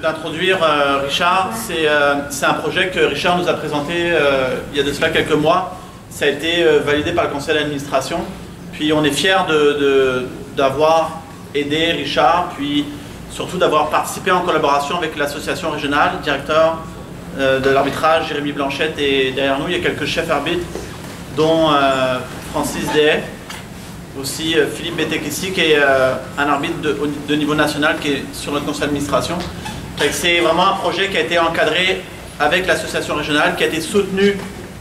D'introduire Richard, c'est un projet que Richard nous a présenté il y a de cela quelques mois. Ça a été validé par le conseil d'administration. Puis on est fiers d'avoir aidé Richard, puis surtout d'avoir participé en collaboration avec l'association régionale, directeur de l'arbitrage Jérémy Blanchette, et derrière nous il y a quelques chefs arbitres, dont Francis Dehay, aussi Philippe Bétekissi, qui est un arbitre de niveau national qui est sur notre conseil d'administration. C'est vraiment un projet qui a été encadré avec l'association régionale, qui a été soutenu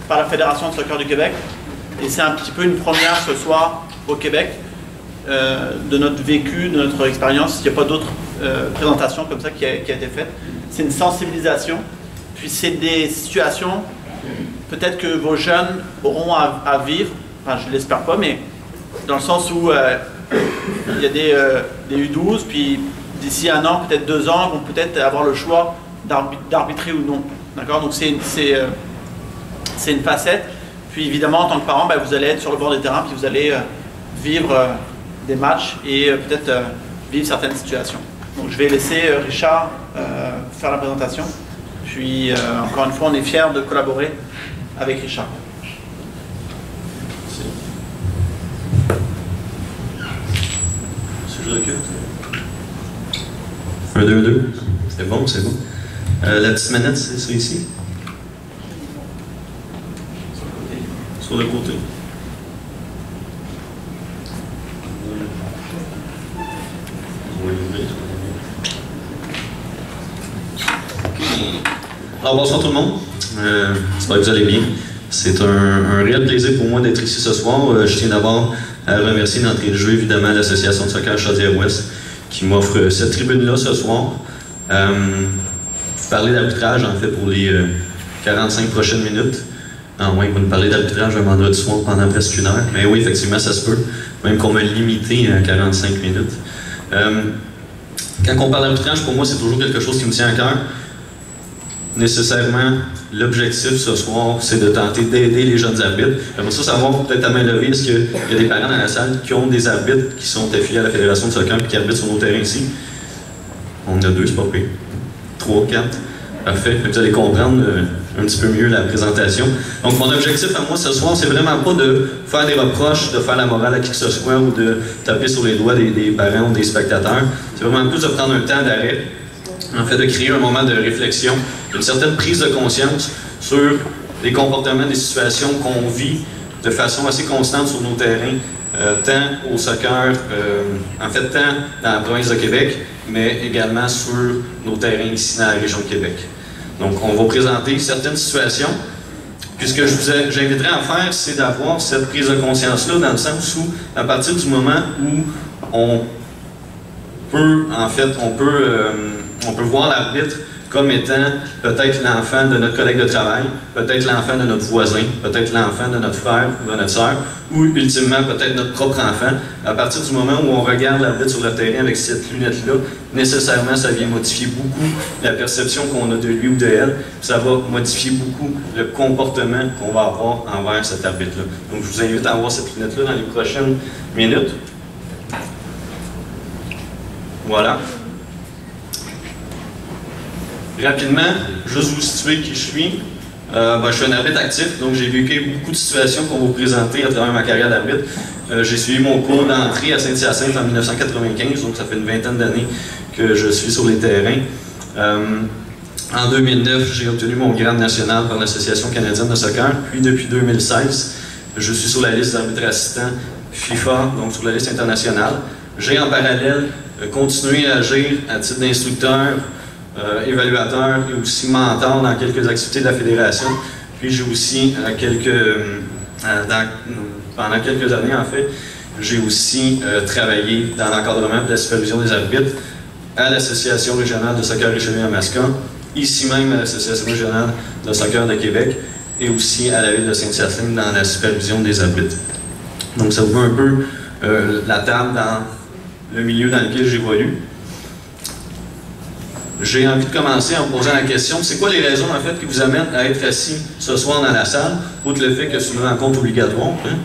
par la Fédération de soccer du Québec. Et c'est un petit peu une première ce soir au Québec de notre vécu, de notre expérience. Il n'y a pas d'autres présentations comme ça qui a été faite. C'est une sensibilisation. Puis c'est des situations peut-être que vos jeunes auront à vivre. Enfin, je ne l'espère pas, mais dans le sens où il y a des U12, puis d'ici 1 an, peut-être 2 ans, vont peut-être avoir le choix d'arbitrer ou non. D'accord? Donc c'est une facette. Puis évidemment, en tant que parent, vous allez être sur le bord des terrains, puis vous allez vivre des matchs et peut-être vivre certaines situations. Donc je vais laisser Richard faire la présentation. Puis encore une fois, on est fiers de collaborer avec Richard. Je recule. 1, 2, 2. C'est bon, c'est bon. La petite manette, c'est ça ici? Sur le côté. On va l'ouvrir. Alors, bonsoir tout le monde. J'espère que vous allez bien. C'est un réel plaisir pour moi d'être ici ce soir. Je tiens d'abord à remercier d'entrée de jeu, évidemment, l'Association de soccer Chaudière-Ouest qui m'offre cette tribune-là ce soir. Vous parlez d'arbitrage, en fait, pour les 45 prochaines minutes. Ah oui, vous nous parlez d'arbitrage un vendredi soir pendant presque 1 heure. Mais oui, effectivement, ça se peut. Même qu'on m'a limité à 45 minutes. Quand on parle d'arbitrage, pour moi, c'est toujours quelque chose qui me tient à cœur. Nécessairement, l'objectif ce soir, c'est de tenter d'aider les jeunes arbitres. J'aimerais ça savoir, peut-être à main levée, est-ce qu'il y a des parents dans la salle qui ont des arbitres qui sont affiliés à la Fédération de soccer et qui arbitrent sur nos terrains ici? On en a 2, c'est pas pire. 3, 4. Parfait. Vous allez comprendre un petit peu mieux la présentation. Donc, mon objectif à moi ce soir, c'est vraiment pas de faire des reproches, de faire la morale à qui que ce soit ou de taper sur les doigts des parents ou des spectateurs. C'est vraiment plus de prendre un temps d'arrêt, en fait, de créer un moment de réflexion, une certaine prise de conscience sur les comportements, des situations qu'on vit de façon assez constante sur nos terrains, tant au soccer, en fait, tant dans la province de Québec, mais également sur nos terrains ici dans la région de Québec. Donc, on va présenter certaines situations. Puis, ce que j'inviterais à faire, c'est d'avoir cette prise de conscience-là, dans le sens où, à partir du moment où on peut, en fait, on peut voir l'arbitre comme étant peut-être l'enfant de notre collègue de travail, peut-être l'enfant de notre voisin, peut-être l'enfant de notre frère ou de notre sœur, ou ultimement peut-être notre propre enfant. À partir du moment où on regarde l'arbitre sur le terrain avec cette lunette-là, nécessairement ça vient modifier beaucoup la perception qu'on a de lui ou de elle, ça va modifier beaucoup le comportement qu'on va avoir envers cet arbitre-là. Donc je vous invite à avoir cette lunette-là dans les prochaines minutes. Voilà. Rapidement, juste vous situer qui je suis. Je suis un arbitre actif, donc j'ai vécu beaucoup de situations pour vous présenter à travers ma carrière d'arbitre. J'ai suivi mon cours d'entrée à Saint-Hyacinthe en 1995, donc ça fait une vingtaine d'années que je suis sur les terrains. En 2009, j'ai obtenu mon grade national par l'Association canadienne de soccer, puis depuis 2016, je suis sur la liste d'arbitres assistants FIFA, donc sur la liste internationale. J'ai en parallèle continué à agir à titre d'instructeur, évaluateur et aussi mentor dans quelques activités de la Fédération. Puis j'ai aussi, pendant quelques années en fait, j'ai aussi travaillé dans l'encadrement et la supervision des arbitres à l'Association régionale de soccer Richelieu-Yamaska, ici même à l'Association régionale de soccer de Québec et aussi à la ville de Saint-Hyacinthe dans la supervision des arbitres. Donc ça vous voit un peu la table dans le milieu dans lequel j'évolue. J'ai envie de commencer en posant la question, c'est quoi les raisons en fait qui vous amènent à être assis ce soir dans la salle, outre le fait que c'est une rencontre obligatoire. Hein?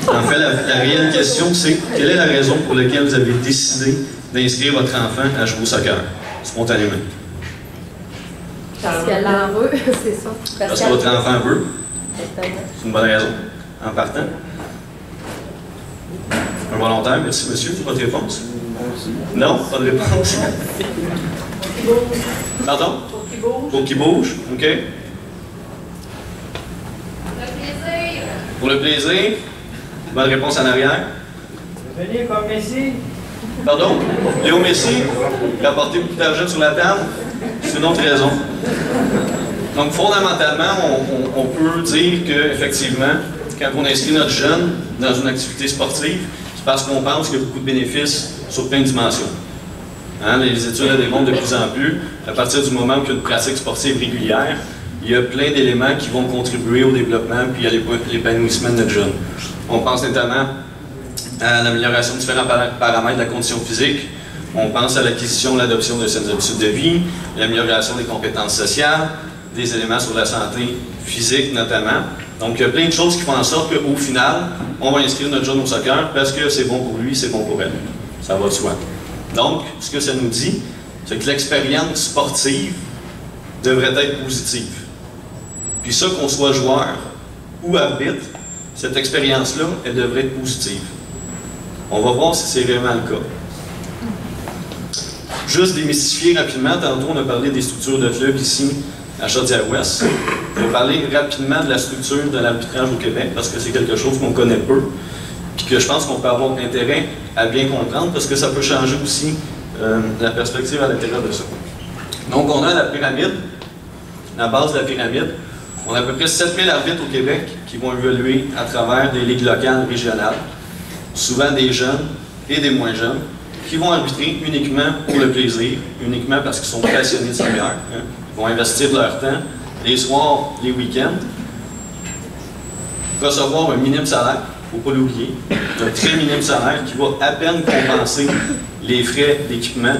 En fait, la réelle question, c'est quelle est la raison pour laquelle vous avez décidé d'inscrire votre enfant à jouer au soccer? spontanément. Parce qu'elle en veut, c'est ça. Parce que votre enfant veut. C'est une bonne raison, en partant. Un volontaire, merci monsieur, pour votre réponse. Non, pas de réponse. Pardon? Pour qu'il bouge, OK. Pour le plaisir. Bonne réponse en arrière. Venez comme Messi. Pardon? Léo Messi, il a apporté beaucoup d'argent sur la table. C'est une autre raison. Donc, fondamentalement, on peut dire qu'effectivement, quand on inscrit notre jeune dans une activité sportive, c'est parce qu'on pense qu'il y a beaucoup de bénéfices sur plein de dimensions. Hein, les études le démontrent de plus en plus. À partir du moment qu'il y a une pratique sportive régulière, il y a plein d'éléments qui vont contribuer au développement puis à l'épanouissement de notre jeune. On pense notamment à l'amélioration de différents paramètres de la condition physique. On pense à l'acquisition et l'adoption de saines habitudes de vie, l'amélioration des compétences sociales, des éléments sur la santé physique notamment. Donc, il y a plein de choses qui font en sorte qu'au final, on va inscrire notre jeune au soccer parce que c'est bon pour lui, c'est bon pour elle. Ça va de soi. Donc, ce que ça nous dit, c'est que l'expérience sportive devrait être positive. Puis ça, qu'on soit joueur ou arbitre, cette expérience-là, elle devrait être positive. On va voir si c'est vraiment le cas. Juste démystifier rapidement, tantôt on a parlé des structures de clubs ici à Chaudière-Ouest. On va parler rapidement de la structure de l'arbitrage au Québec parce que c'est quelque chose qu'on connaît peu puis que je pense qu'on peut avoir intérêt à bien comprendre parce que ça peut changer aussi la perspective à l'intérieur de ça. Donc on a la pyramide, la base de la pyramide. On a à peu près 7000 arbitres au Québec qui vont évoluer à travers des ligues locales, régionales, souvent des jeunes et des moins jeunes, qui vont arbitrer uniquement pour le plaisir, uniquement parce qu'ils sont passionnés de soccer. Hein. Ils vont investir de leur temps, les soirs, les week-ends, recevoir un minimum salaire, il ne faut pas l'oublier, un très minimum salaire qui va à peine compenser les frais d'équipement,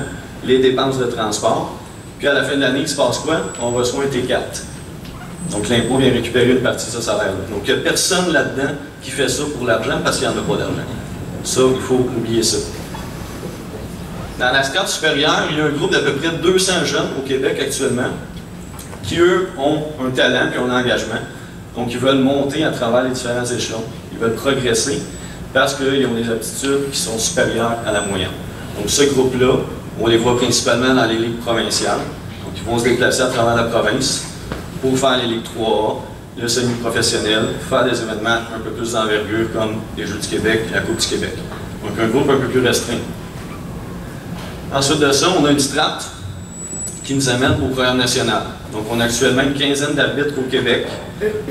les dépenses de transport. Puis à la fin de l'année, il se passe quoi? On reçoit un T4. Donc l'impôt vient récupérer une partie de ce salaire-là. Donc il n'y a personne là-dedans qui fait ça pour l'argent parce qu'il n'y en a pas d'argent. Ça, il faut oublier ça. Dans la strate supérieure, il y a un groupe d'à peu près 200 jeunes au Québec actuellement qui, eux, ont un talent et un engagement. Donc, ils veulent monter à travers les différents échelons. Ils veulent progresser parce qu'ils ont des aptitudes qui sont supérieures à la moyenne. Donc, ce groupe-là, on les voit principalement dans les ligues provinciales. Donc, ils vont se déplacer à travers la province pour faire les ligues 3A, le semi-professionnel, faire des événements un peu plus d'envergure comme les Jeux du Québec et la Coupe du Québec. Donc, un groupe un peu plus restreint. Ensuite de ça, on a une strate qui nous amène au programme national. Donc, on a actuellement une quinzaine d'arbitres au Québec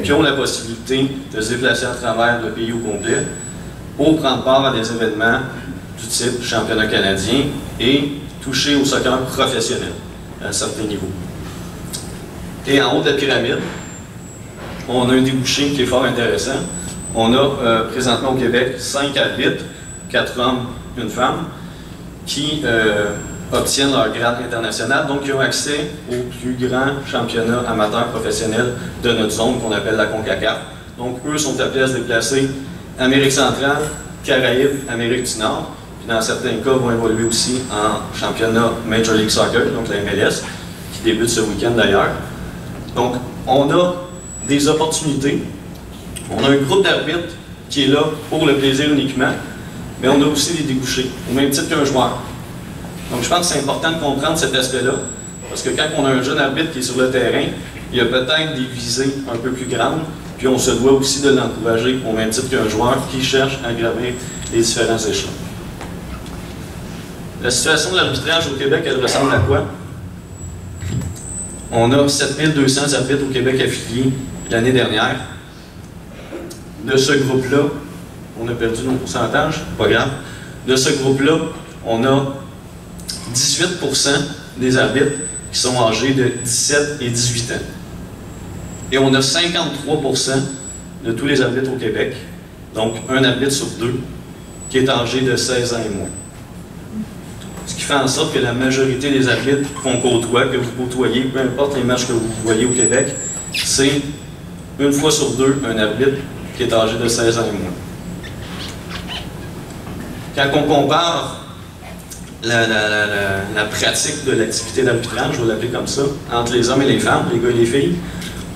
qui ont la possibilité de se déplacer à travers le pays au complet pour prendre part à des événements du type championnat canadien et toucher au soccer professionnel à un certain niveau. Et en haut de la pyramide, on a un débouché qui est fort intéressant. On a présentement au Québec 5 arbitres, 4 hommes, 1 femme, qui obtiennent leur grade international, donc qui ont accès au plus grand championnat amateur professionnel de notre zone qu'on appelle la CONCACAF. Donc eux sont appelés à se déplacer Amérique centrale, Caraïbes, Amérique du Nord, puis dans certains cas vont évoluer aussi en championnat Major League Soccer, donc la MLS, qui débute ce week-end d'ailleurs. Donc on a des opportunités, on a un groupe d'arbitres qui est là pour le plaisir uniquement, mais on a aussi des débouchés, au même titre qu'un joueur. Donc je pense que c'est important de comprendre cet aspect-là, parce que quand on a un jeune arbitre qui est sur le terrain, il y a peut-être des visées un peu plus grandes, puis on se doit aussi de l'encourager au même titre qu'un joueur qui cherche à gravir les différents échelons. La situation de l'arbitrage au Québec, elle ressemble à quoi? On a 7200 arbitres au Québec affiliés l'année dernière. De ce groupe-là, on a perdu nos pourcentages, pas grave. De ce groupe-là, on a 18% des arbitres qui sont âgés de 17 et 18 ans. Et on a 53% de tous les arbitres au Québec, donc un arbitre sur 2, qui est âgé de 16 ans et moins. Ce qui fait en sorte que la majorité des arbitres qu'on côtoie, que vous côtoyez, peu importe les matchs que vous voyez au Québec, c'est une fois sur 2 un arbitre qui est âgé de 16 ans et moins. Quand on compare la pratique de l'activité d'arbitrage, je vais l'appeler comme ça, entre les hommes et les femmes, les gars et les filles,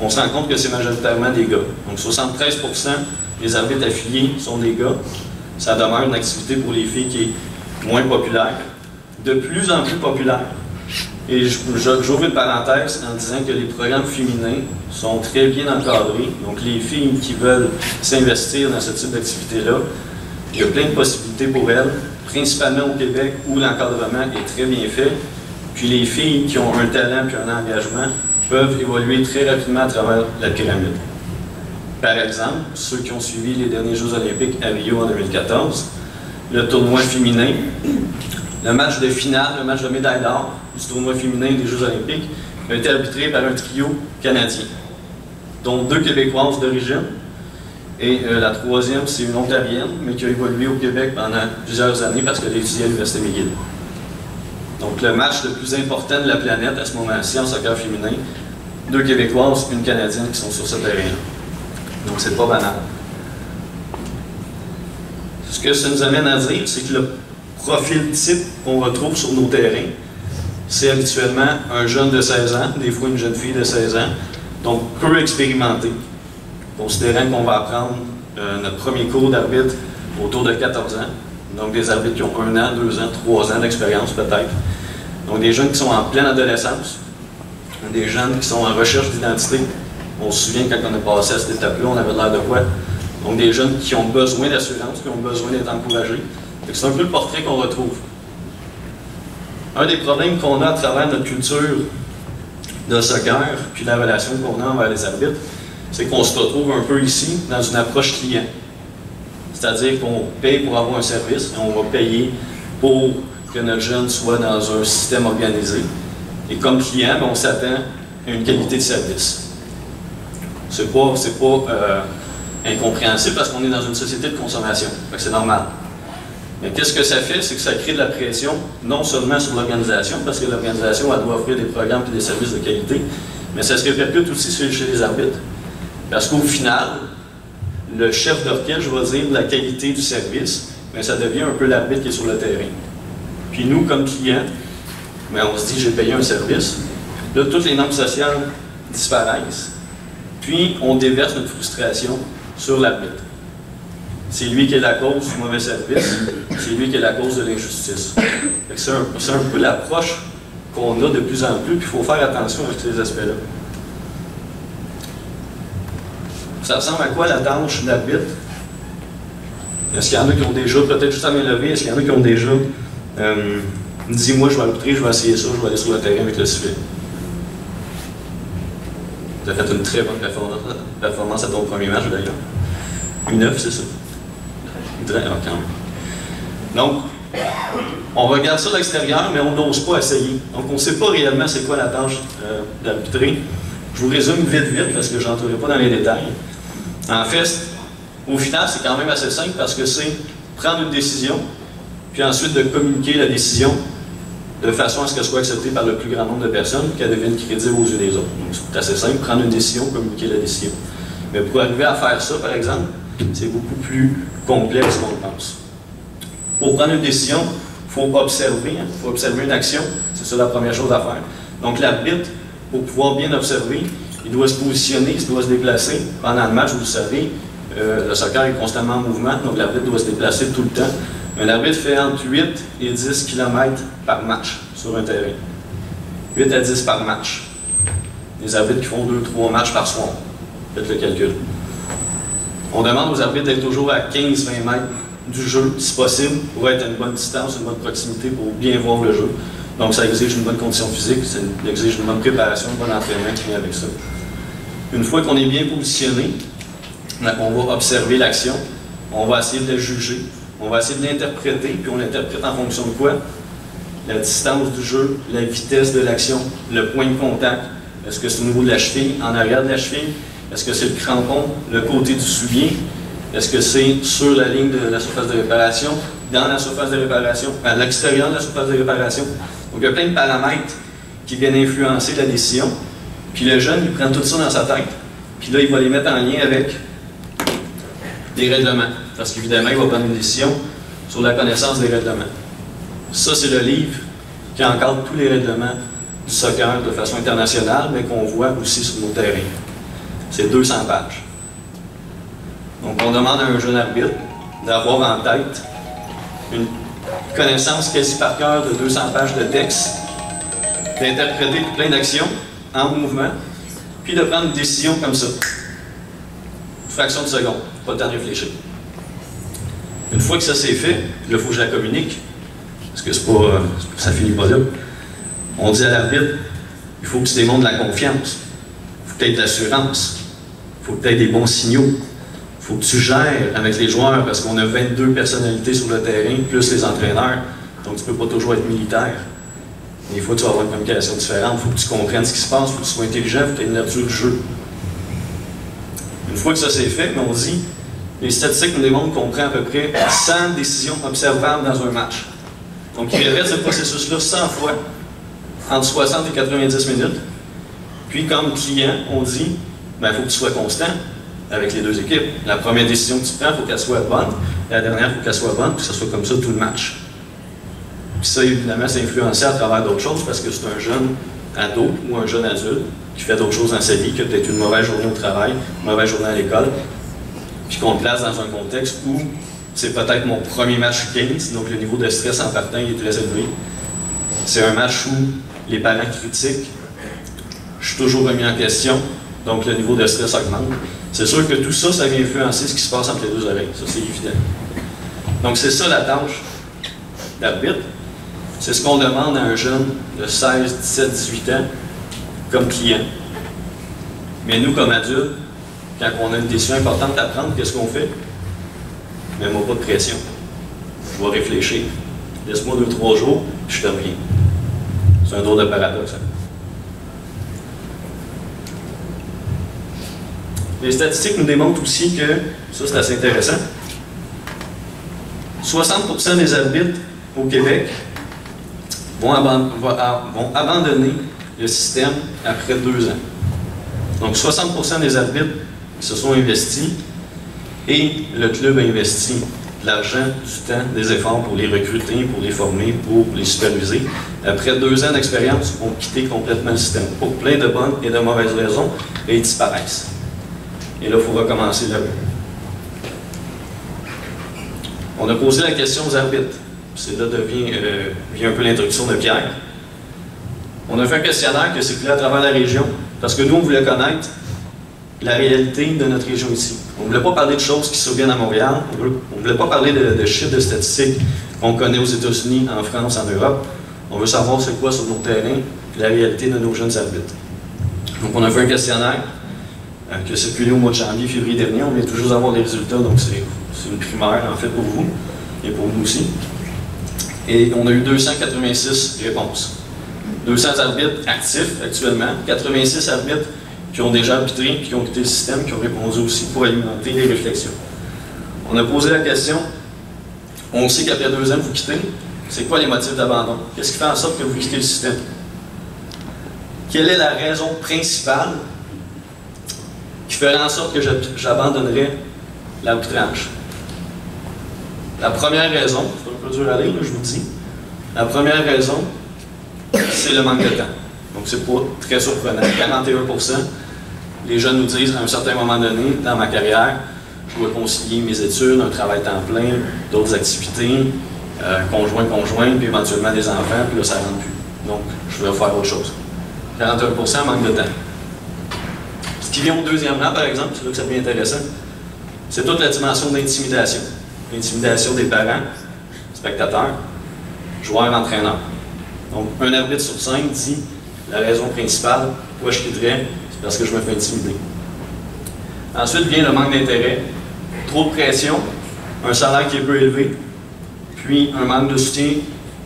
on se rend compte que c'est majoritairement des gars. Donc 73% des arbitres affiliés sont des gars. Ça demeure une activité pour les filles qui est moins populaire, de plus en plus populaire. Et j'ouvre une parenthèse en disant que les programmes féminins sont très bien encadrés. Donc les filles qui veulent s'investir dans ce type d'activité-là, il y a plein de possibilités pour elles, principalement au Québec où l'encadrement est très bien fait. Puis les filles qui ont un talent et un engagement peuvent évoluer très rapidement à travers la pyramide. Par exemple, ceux qui ont suivi les derniers Jeux olympiques à Rio en 2014, le tournoi féminin, le match de finale, le match de médaille d'or du tournoi féminin des Jeux olympiques a été arbitré par un trio canadien, dont 2 Québécoises d'origine, et la troisième, c'est une Ontarienne, mais qui a évolué au Québec pendant plusieurs années parce qu'elle a étudié à l'Université McGill. Donc le match le plus important de la planète à ce moment-ci en soccer féminin, 2 Québécoises, une Canadienne qui sont sur ce terrain-là. Donc c'est pas banal. Ce que ça nous amène à dire, c'est que le profil type qu'on retrouve sur nos terrains, c'est habituellement un jeune de 16 ans, des fois une jeune fille de 16 ans, donc peu expérimenté, considérant qu'on va apprendre notre premier cours d'arbitre autour de 14 ans, donc des arbitres qui ont 1 an, 2 ans, 3 ans d'expérience peut-être. Donc des jeunes qui sont en pleine adolescence, des jeunes qui sont en recherche d'identité. On se souvient quand on a passé à cette étape-là, on avait l'air de quoi? Donc des jeunes qui ont besoin d'assurance, qui ont besoin d'être encouragés. C'est un peu le portrait qu'on retrouve. Un des problèmes qu'on a à travers notre culture de soccer, puis la relation qu'on a envers les arbitres, c'est qu'on se retrouve un peu ici dans une approche client. C'est-à-dire qu'on paye pour avoir un service, et on va payer pour que notre jeune soit dans un système organisé. Et comme client, on s'attend à une qualité de service. C'est pas incompréhensible parce qu'on est dans une société de consommation. C'est normal. Mais qu'est-ce que ça fait? C'est que ça crée de la pression, non seulement sur l'organisation, parce que l'organisation doit offrir des programmes et des services de qualité, mais ça se répercute aussi chez les arbitres. Parce qu'au final, le chef d'orchestre, je vais dire, la qualité du service, mais ça devient un peu l'arbitre qui est sur le terrain. Puis nous, comme clients, on se dit, j'ai payé un service. Là, toutes les normes sociales disparaissent. Puis, on déverse notre frustration sur l'arbitre. C'est lui qui est la cause du mauvais service. C'est lui qui est la cause de l'injustice. C'est un peu l'approche qu'on a de plus en plus, puis il faut faire attention à ces aspects-là. Ça ressemble à quoi la tâche d'arbitre? Est-ce qu'il y en a qui ont déjà, peut-être juste à main levée, est-ce qu'il y en a qui ont déjà dit, moi je vais arbitrer, je vais essayer ça, je vais aller sur le terrain avec le sifflet? Tu as fait une très bonne performance à ton premier match d'ailleurs. 8-9, c'est ça? Très quand même. Donc, on regarde ça de l'extérieur, mais on n'ose pas essayer. Donc, on ne sait pas réellement c'est quoi la tâche d'arbitrer. Je vous résume vite, parce que je n'entrerai pas dans les détails. En fait, au final, c'est quand même assez simple parce que c'est prendre une décision, puis ensuite de communiquer la décision de façon à ce qu'elle soit acceptée par le plus grand nombre de personnes, qu'elle devienne crédible aux yeux des autres. Donc, c'est assez simple, prendre une décision, communiquer la décision. Mais pour arriver à faire ça, par exemple, c'est beaucoup plus complexe qu'on le pense. Pour prendre une décision, il faut observer, il faut observer une action, c'est ça la première chose à faire. Donc l'arbitre, pour pouvoir bien observer, il doit se positionner, il doit se déplacer. Pendant le match, vous le savez, le soccer est constamment en mouvement, donc l'arbitre doit se déplacer tout le temps. Un arbitre fait entre 8 et 10 km par match sur un terrain. 8 à 10 par match. Les arbitres qui font 2-3 matchs par soir. Faites le calcul. On demande aux arbitres d'être toujours à 15-20 mètres du jeu, si possible, pour être à une bonne distance, une bonne proximité, pour bien voir le jeu. Donc ça exige une bonne condition physique, ça exige une bonne préparation, un bon entraînement qui vient avec ça. Une fois qu'on est bien positionné, on va observer l'action, on va essayer de la juger, on va essayer de l'interpréter, puis on l'interprète en fonction de quoi? La distance du jeu, la vitesse de l'action, le point de contact. Est-ce que c'est au niveau de la cheville, en arrière de la cheville? Est-ce que c'est le crampon, le côté du soulier? Est-ce que c'est sur la ligne de la surface de réparation, dans la surface de réparation, à l'extérieur de la surface de réparation? Donc il y a plein de paramètres qui viennent influencer la décision. Puis le jeune, il prend tout ça dans sa tête. Puis là, il va les mettre en lien avec les règlements. Parce qu'évidemment, il va prendre une décision sur la connaissance des règlements. Ça, c'est le livre qui encadre tous les règlements du soccer de façon internationale, mais qu'on voit aussi sur nos terrains. C'est 200 pages. Donc, on demande à un jeune arbitre d'avoir en tête une connaissance quasi par cœur de 200 pages de texte, d'interpréter plein d'actions en mouvement, puis de prendre une décision comme ça. Une fraction de seconde, pas le temps de réfléchir. Une fois que ça c'est fait, là, il faut que je la communique, parce que ça finit pas là. On dit à l'arbitre, il faut que tu démontres de la confiance, il faut que tu aies de l'assurance, il faut que tu aies des bons signaux, il faut que tu gères avec les joueurs, parce qu'on a 22 personnalités sur le terrain, plus les entraîneurs, donc tu ne peux pas toujours être militaire. Des fois, tu vas avoir une communication différente, il faut que tu comprennes ce qui se passe, il faut que tu sois intelligent, il faut que tu aies une nature du jeu. Une fois que ça c'est fait, on dit, les statistiques nous démontrent qu'on prend à peu près 100 décisions observables dans un match. Donc, il répète ce processus-là 100 fois, entre 60 et 90 minutes. Puis, comme client, on dit, il faut que tu sois constant avec les deux équipes. La première décision que tu prends, il faut qu'elle soit bonne. La dernière, il faut qu'elle soit bonne, puis que ce soit comme ça tout le match. Puis ça, évidemment, c'est influencé à travers d'autres choses, parce que c'est un jeune ado ou un jeune adulte qui fait d'autres choses dans sa vie, qui a peut-être une mauvaise journée au travail, une mauvaise journée à l'école, puis qu'on le place dans un contexte où c'est peut-être mon premier match 15, donc le niveau de stress en partant il est très élevé. C'est un match où les parents critiquent, je suis toujours remis en question, donc le niveau de stress augmente. C'est sûr que tout ça, ça vient influencer ce qui se passe entre les deux oreilles, ça c'est évident. Donc c'est ça la tâche d'arbitre. C'est ce qu'on demande à un jeune de 16, 17, 18 ans comme client. Mais nous, comme adultes, quand on a une décision importante à prendre, qu'est-ce qu'on fait? Mets-moi pas de pression. Je vais réfléchir. Laisse-moi 2-3 jours, puis je te reviens. C'est un drôle de paradoxe. Hein? Les statistiques nous démontrent aussi que, ça c'est assez intéressant, 60% des arbitres au Québec vont abandonner le système après 2 ans. Donc 60% des arbitres qui se sont investis et le club a investi de l'argent, du temps, des efforts pour les recruter, pour les former, pour les superviser. Après 2 ans d'expérience, ont quitté complètement le système pour plein de bonnes et de mauvaises raisons et ils disparaissent. Et là, il faut recommencer là. On a posé la question aux arbitres. C'est là vient un peu l'introduction de Pierre. On a fait un questionnaire qui a circulé à travers la région, parce que nous, on voulait connaître la réalité de notre région ici. On ne voulait pas parler de choses qui surviennent à Montréal, on ne voulait pas parler de chiffres, de statistiques qu'on connaît aux États-Unis, en France, en Europe. On veut savoir c'est quoi sur nos terrains, la réalité de nos jeunes arbitres. Donc on a fait un questionnaire qui a circulé au mois de janvier, février dernier. On vient toujours d'avoir les résultats, donc c'est une primaire en fait pour vous et pour nous aussi. Et on a eu 286 réponses. 200 arbitres actifs actuellement, 86 arbitres qui ont déjà arbitré, qui ont quitté le système, qui ont répondu aussi pour alimenter les réflexions. On a posé la question, on sait qu'après 2 ans, vous quittez, c'est quoi les motifs d'abandon? Qu'est-ce qui fait en sorte que vous quittez le système? Quelle est la raison principale qui ferait en sorte que j'abandonnerais l'arbitrage? La première raison, c'est un peu dur à lire, je vous dis, la première raison, c'est le manque de temps. Donc, c'est pas très surprenant. 41%, les jeunes nous disent, à un certain moment donné, dans ma carrière, je dois concilier mes études, un travail temps plein, d'autres activités, conjoint, puis éventuellement des enfants, puis là, ça ne rentre plus. Donc, je vais faire autre chose. 41% manque de temps. Ce qui vient au deuxième rang, par exemple, c'est là que ça devient intéressant, c'est toute la dimension d'intimidation. L'intimidation des parents, spectateurs, joueurs, entraîneurs. Donc, un arbitre sur 5 dit la raison principale pourquoi je quitterais, c'est parce que je me fais intimider. Ensuite vient le manque d'intérêt, trop de pression, un salaire qui est peu élevé, puis un manque de soutien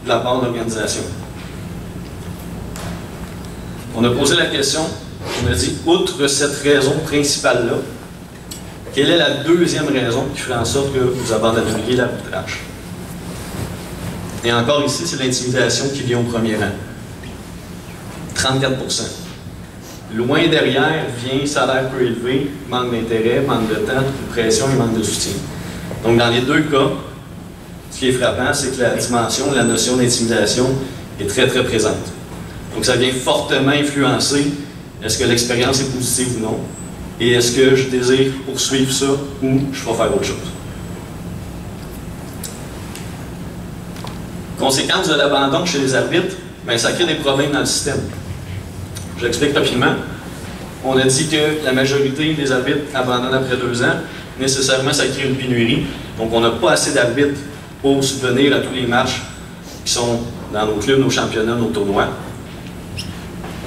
de la part de l'organisation. On a posé la question, on a dit, outre cette raison principale-là, quelle est la deuxième raison qui ferait en sorte que vous abandonneriez l'arbitrage? Et encore ici, c'est l'intimidation qui vient au premier rang. 34%. Loin derrière vient salaire peu élevé, manque d'intérêt, manque de temps, de pression et manque de soutien. Donc dans les deux cas, ce qui est frappant, c'est que la dimension, la notion d'intimidation est très très présente. Donc ça vient fortement influencer est-ce que l'expérience est positive ou non, et est-ce que je désire poursuivre ça ou je vais faire autre chose. Conséquence de l'abandon chez les arbitres, bien, ça crée des problèmes dans le système. J'explique rapidement. On a dit que la majorité des arbitres abandonnent après 2 ans. Nécessairement, ça crée une pénurie. Donc, on n'a pas assez d'arbitres pour subvenir à tous les matchs qui sont dans nos clubs, nos championnats, nos tournois.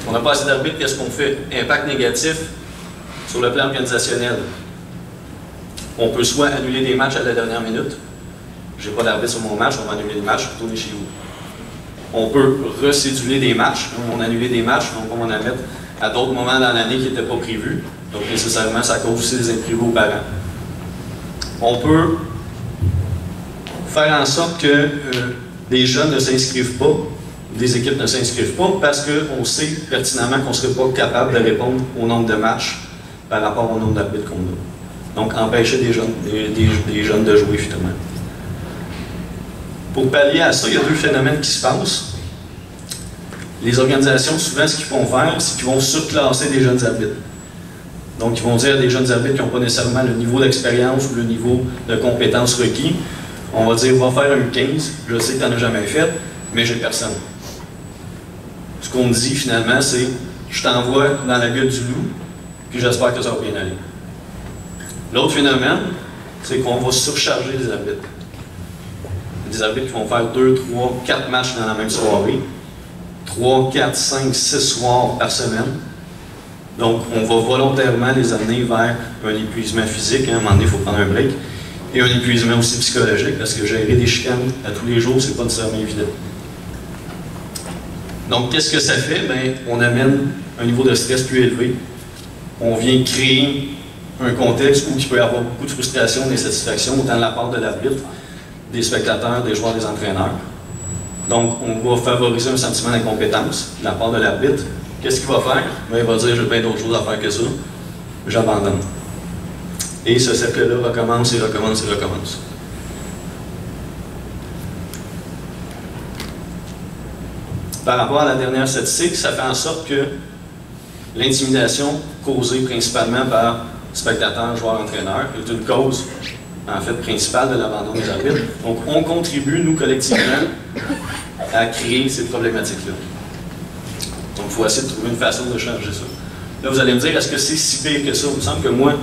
On n'a pas assez d'arbitres, qu'est-ce qu'on fait? Impact négatif sur le plan organisationnel. On peut soit annuler des matchs à la dernière minute. J'ai pas d'arbitre sur mon match, on va annuler le match, retourner chez vous. On peut recéduler des matchs, on annule des matchs, donc on va en mettre à d'autres moments dans l'année qui n'étaient pas prévus. Donc nécessairement, ça cause aussi des imprévus aux parents. On peut faire en sorte que des jeunes ne s'inscrivent pas, des équipes ne s'inscrivent pas, parce qu'on sait pertinemment qu'on ne serait pas capable de répondre au nombre de matchs par rapport au nombre d'arbitres qu'on a. Donc empêcher des jeunes de jouer finalement. Pour pallier à ça, il y a 2 phénomènes qui se passent. Les organisations, souvent, ce qu'ils vont faire, c'est qu'ils vont surclasser des jeunes arbitres. Donc, ils vont dire à des jeunes arbitres qui n'ont pas nécessairement le niveau d'expérience ou le niveau de compétence requis, on va dire, va faire un 15, je sais que tu n'en as jamais fait, mais j'ai personne. Ce qu'on me dit, finalement, c'est, je t'envoie dans la gueule du loup, puis j'espère que ça va bien aller. L'autre phénomène, c'est qu'on va surcharger les arbitres. Des arbitres qui vont faire 2, 3, 4 matchs dans la même soirée. 3, 4, 5, 6 soirs par semaine. Donc, on va volontairement les amener vers un épuisement physique. À un moment donné, il faut prendre un break. Et un épuisement aussi psychologique, parce que gérer des chicanes à tous les jours, c'est pas nécessairement évident. Donc, qu'est-ce que ça fait? Bien, on amène un niveau de stress plus élevé. On vient créer un contexte où il peut y avoir beaucoup de frustration, d'insatisfaction, autant de la part de l'arbitre, des spectateurs, des joueurs, des entraîneurs. Donc, on va favoriser un sentiment d'incompétence de la part de l'arbitre. Qu'est-ce qu'il va faire? Bien, il va dire, j'ai bien d'autres choses à faire que ça. J'abandonne. Et ce cercle-là recommence et recommence et recommence. Par rapport à la dernière statistique, ça fait en sorte que l'intimidation causée principalement par spectateurs, joueurs, entraîneurs est une cause en fait principale de l'abandon des arbitres. Donc, on contribue, nous, collectivement, à créer ces problématiques-là. Donc, il faut essayer de trouver une façon de changer ça. Là, vous allez me dire, est-ce que c'est si pire que ça? Il me semble que moi,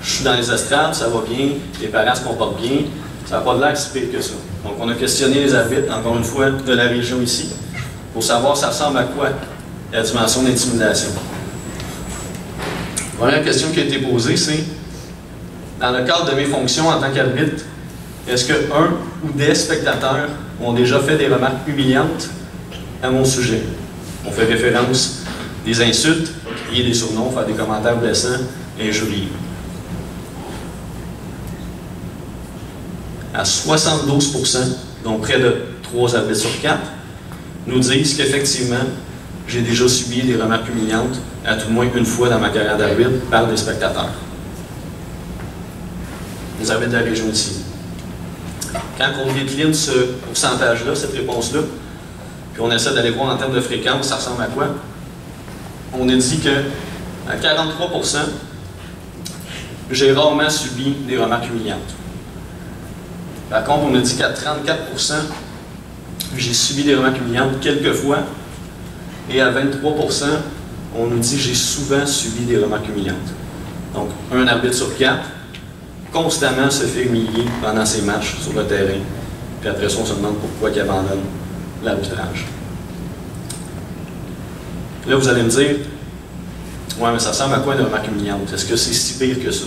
je suis dans les estrades, ça va bien, les parents se comportent bien, ça n'a pas de l'air si pire que ça. Donc, on a questionné les arbitres, encore une fois, de la région ici, pour savoir ça ressemble à quoi la dimension d'intimidation. La première question qui a été posée, c'est dans le cadre de mes fonctions en tant qu'arbitre, est-ce qu'un ou des spectateurs ont déjà fait des remarques humiliantes à mon sujet? On fait référence des insultes, crier des surnoms, faire des commentaires blessants, injurieux. À 72%, donc près de 3 arbitres sur 4, nous disent qu'effectivement, j'ai déjà subi des remarques humiliantes, à tout le moins une fois dans ma carrière d'arbitre, par des spectateurs. Les arbitres de la région ici. Quand on décline ce pourcentage-là, cette réponse-là, puis on essaie d'aller voir en termes de fréquence, ça ressemble à quoi? On a dit que à 43%, j'ai rarement subi des remarques humiliantes. Par contre, on a dit qu'à 34%, j'ai subi des remarques humiliantes quelques fois, et à 23%, on nous dit que j'ai souvent subi des remarques humiliantes. Donc, un arbitre sur 4, constamment se fait humilier pendant ses matchs sur le terrain. Puis après ça, on se demande pourquoi il abandonne l'arbitrage. Là, vous allez me dire, ouais, mais ça ressemble à quoi une remarque humiliante? Est-ce que c'est si pire que ça?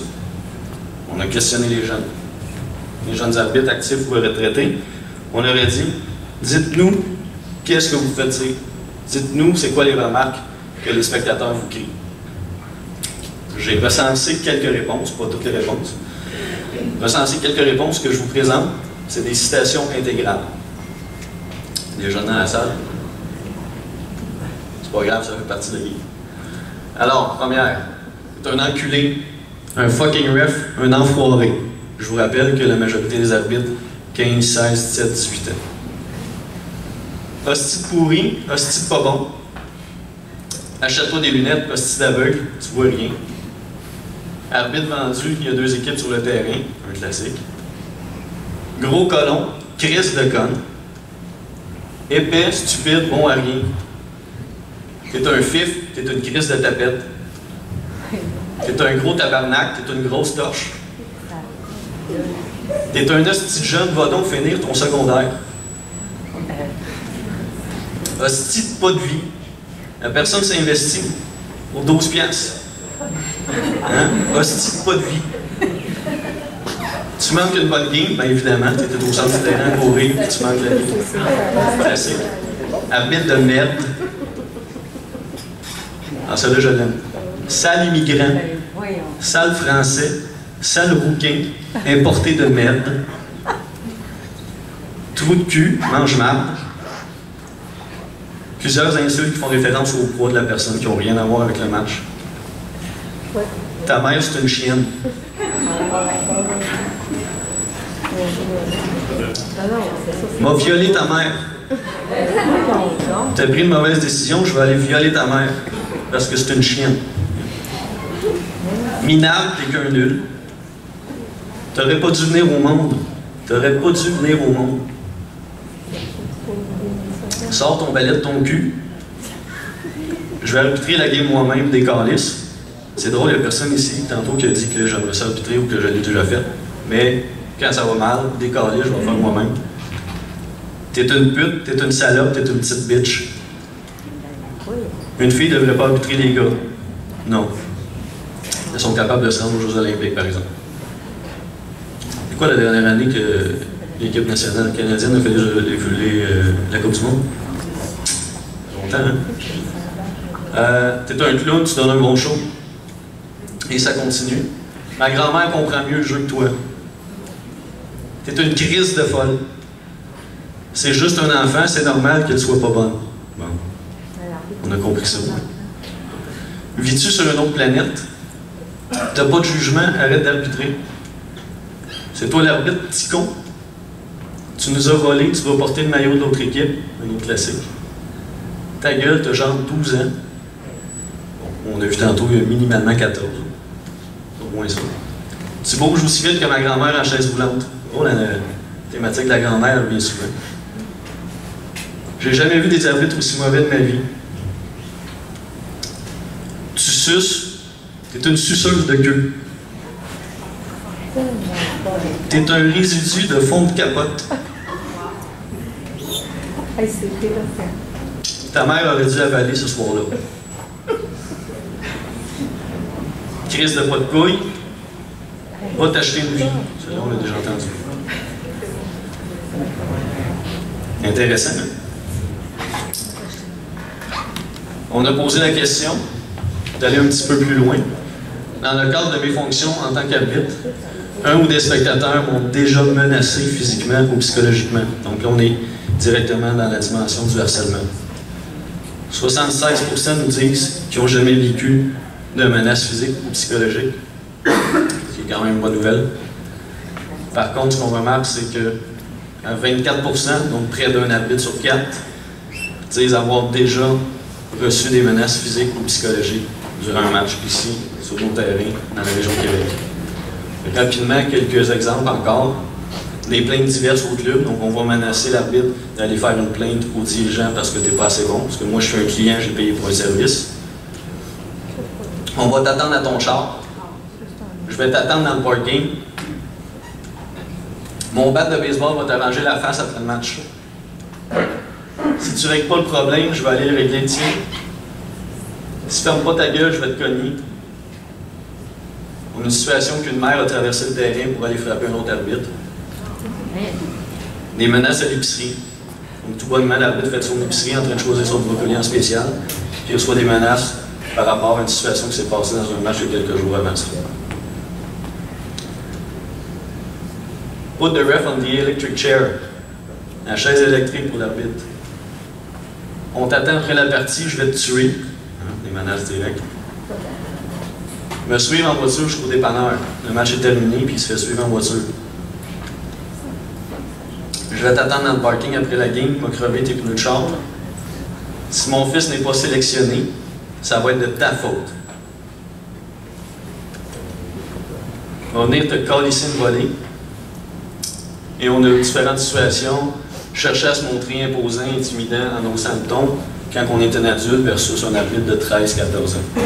On a questionné les jeunes arbitres actifs ou retraités. On aurait dit, dites-nous, qu'est-ce que vous faites dire? Dites-nous, c'est quoi les remarques que les spectateurs vous crient? J'ai recensé quelques réponses, pas toutes les réponses. Recensé quelques réponses que je vous présente. C'est des citations intégrales. Les jeunes dans la salle. C'est pas grave, ça fait partie de la vie. Alors, première, c'est un enculé, un fucking ref, un enfoiré. Je vous rappelle que la majorité des arbitres 15, 16, 17, 18 ans. Hostie de pourri, hostie de pas bon. Achète-toi des lunettes, hostie d'aveugle, tu vois rien. Arbitre vendu, il y a 2 équipes sur le terrain, un classique. Gros colon, crise de conne. Épais, stupide, bon à rien. T'es un fif, t'es une crise de tapette. T'es un gros tabarnak, t'es une grosse torche. T'es un hostie de jeune, va donc finir ton secondaire. Hostie de pas de vie. La personne s'investit pour 12 piastres. Hein? Hostie de pas de vie. Tu manques une bonne game, bien évidemment, tu étais au centre du terrain pour rire, puis tu manques la vie. Classique. Arbitre de merde. Ah, celle-là, je l'aime. Sale immigrant, sale français, sale rouquin, importé de merde. Trou de cul, mange marde. Plusieurs insultes qui font référence au poids de la personne, qui n'ont rien à voir avec le match. Ta mère, c'est une chienne. M'a violé ta mère. T'as pris une mauvaise décision, je vais aller violer ta mère. Parce que c'est une chienne. Minable, t'es qu'un nul. T'aurais pas dû venir au monde. T'aurais pas dû venir au monde. Sors ton balai de ton cul. Je vais arbitrer la game moi-même des calices. C'est drôle, il n'y a personne ici, tantôt, qui a dit que j'aimerais ça arbitrer ou que je l'ai déjà fait. Mais quand ça va mal, des calices, je vais le faire moi-même. T'es une pute, t'es une salope, t'es une petite bitch. Une fille ne devrait pas arbitrer les gars. Non. Elles sont capables de se rendre aux Jeux Olympiques, par exemple. C'est quoi la dernière année que l'équipe nationale canadienne a fait la Coupe du Monde? Longtemps, hein? T'es un clown, tu donnes un bon show. Et ça continue. Ma grand-mère comprend mieux le jeu que toi. T'es une crise de folle. C'est juste un enfant, c'est normal qu'elle soit pas bonne. Bon. On a compris ça. Vis-tu sur une autre planète? T'as pas de jugement, arrête d'arbitrer. C'est toi l'arbitre, petit con. Tu nous as volé, tu vas porter le maillot de l'autre équipe. Un autre classique. Ta gueule, t'as genre 12 ans. Bon, on a vu tantôt, il y a minimalement 14. Au moins ça. Tu bouges aussi vite que ma grand-mère en chaise roulante. Oh, la thématique de la grand-mère revient souvent. J'ai jamais vu des arbitres aussi mauvais de ma vie. Tu suces, t'es une suceuse de queue. T'es un résidu de fond de capote. Ta mère aurait dû avaler ce soir-là. Crise de pas de couille, va t'acheter une vie. Celui-là, on l'a déjà entendu. Intéressant, hein? On a posé la question d'aller un petit peu plus loin. Dans le cadre de mes fonctions en tant qu'arbitre, un ou des spectateurs m'ont déjà menacé physiquement ou psychologiquement. Donc là, on est directement dans la dimension du harcèlement. 76% nous disent qu'ils n'ont jamais vécu de menace physique ou psychologique, ce qui est quand même une bonne nouvelle. Par contre, ce qu'on remarque, c'est que à 24%, donc près d'un arbitre sur 4, disent avoir déjà reçu des menaces physiques ou psychologiques durant un match ici, sur nos terrains, dans la région de Québec. Rapidement, quelques exemples encore. Des plaintes diverses au club, donc on va menacer l'arbitre d'aller faire une plainte au dirigeant parce que tu n'es pas assez bon, parce que moi je suis un client, j'ai payé pour un service. On va t'attendre à ton char. Je vais t'attendre dans le parking. Mon bat de baseball va t'arranger la face après le match. Si tu ne règles pas le problème, je vais aller régler le tien. Si tu ne fermes pas ta gueule, je vais te cogner. On a une situation qu'une mère a traversé le terrain pour aller frapper un autre arbitre. Des menaces à l'épicerie. Donc tout bonnement, l'arbitre fait son épicerie en train de choisir son brocoli en spécial, puis il reçoit des menaces par rapport à une situation qui s'est passée dans un match il y a quelques jours avant ça. Put the ref on the electric chair. La chaise électrique pour l'arbitre. On t'attend après la partie, je vais te tuer. Des menaces directes. Me suivre en voiture jusqu'au dépanneur. Le match est terminé, puis il se fait suivre en voiture. Je vais t'attendre dans le parking après la game, tu vas crever tes pneus de char. Si mon fils n'est pas sélectionné, ça va être de ta faute. On va venir te calisser une volée. Et on a eu différentes situations. Chercher à se montrer imposant, intimidant, annonçant le ton, quand on est un adulte versus un arbitre de 13-14 ans.